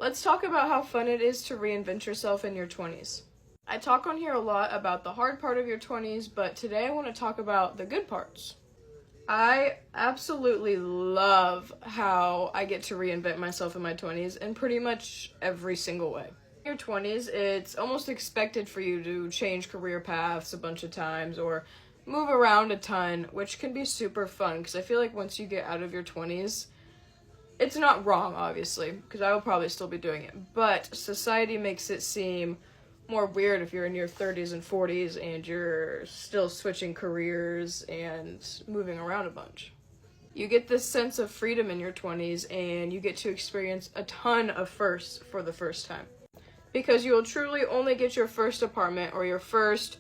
Let's talk about how fun it is to reinvent yourself in your 20s. I talk on here a lot about the hard part of your 20s, but today I want to talk about the good parts. I absolutely love how I get to reinvent myself in my 20s in pretty much every single way. In your 20s, it's almost expected for you to change career paths a bunch of times or move around a ton, which can be super fun because I feel like once you get out of your 20s, it's not wrong, obviously, because I will probably still be doing it, but society makes it seem more weird if you're in your 30s and 40s and you're still switching careers and moving around a bunch. You get this sense of freedom in your 20s and you get to experience a ton of firsts for the first time. Because you will truly only get your first apartment or your first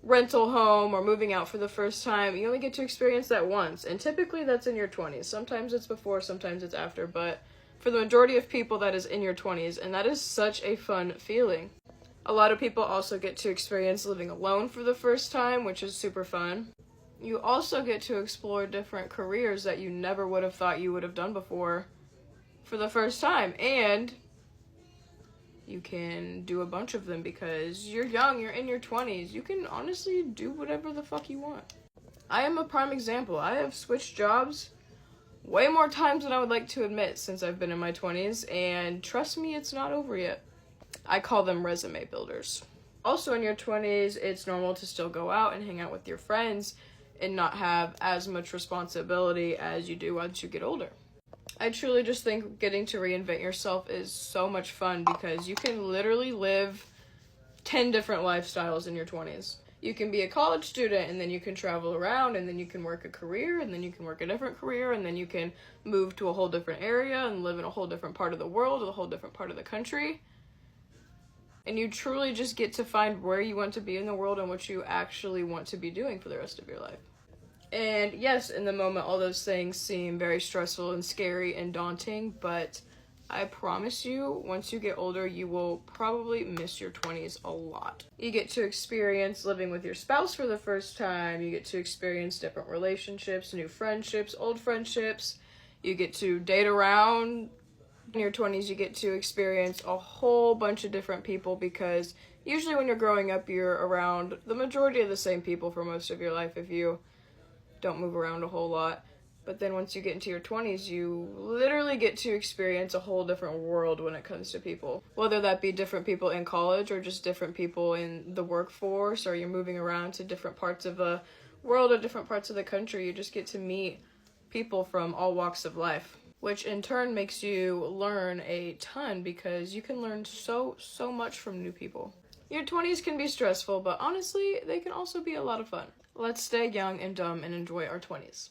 rental home or moving out for the first time. You only get to experience that once, and typically that's in your 20s. Sometimes it's before, sometimes it's after, but for the majority of people that is in your 20s, and that is such a fun feeling. A lot of people also get to experience living alone for the first time, which is super fun. You also get to explore different careers that you never would have thought you would have done before for the first time, and you can do a bunch of them because you're young, you're in your 20s. You can honestly do whatever the fuck you want. I am a prime example. I have switched jobs way more times than I would like to admit since I've been in my 20s, and trust me, it's not over yet. I call them resume builders. Also in your 20s, it's normal to still go out and hang out with your friends and not have as much responsibility as you do once you get older. I truly just think getting to reinvent yourself is so much fun because you can literally live 10 different lifestyles in your 20s. You can be a college student and then you can travel around and then you can work a career and then you can work a different career and then you can move to a whole different area and live in a whole different part of the world or a whole different part of the country. And you truly just get to find where you want to be in the world and what you actually want to be doing for the rest of your life. And yes, in the moment, all those things seem very stressful and scary and daunting, but I promise you, once you get older, you will probably miss your 20s a lot. You get to experience living with your spouse for the first time. You get to experience different relationships, new friendships, old friendships. You get to date around. In your 20s, you get to experience a whole bunch of different people because usually when you're growing up, you're around the majority of the same people for most of your life if you don't move around a whole lot. But then once you get into your 20s, you literally get to experience a whole different world when it comes to people. Whether that be different people in college or just different people in the workforce, or you're moving around to different parts of the world or different parts of the country, you just get to meet people from all walks of life, which in turn makes you learn a ton because you can learn so much from new people. Your 20s can be stressful, but honestly, they can also be a lot of fun. Let's stay young and dumb and enjoy our 20s.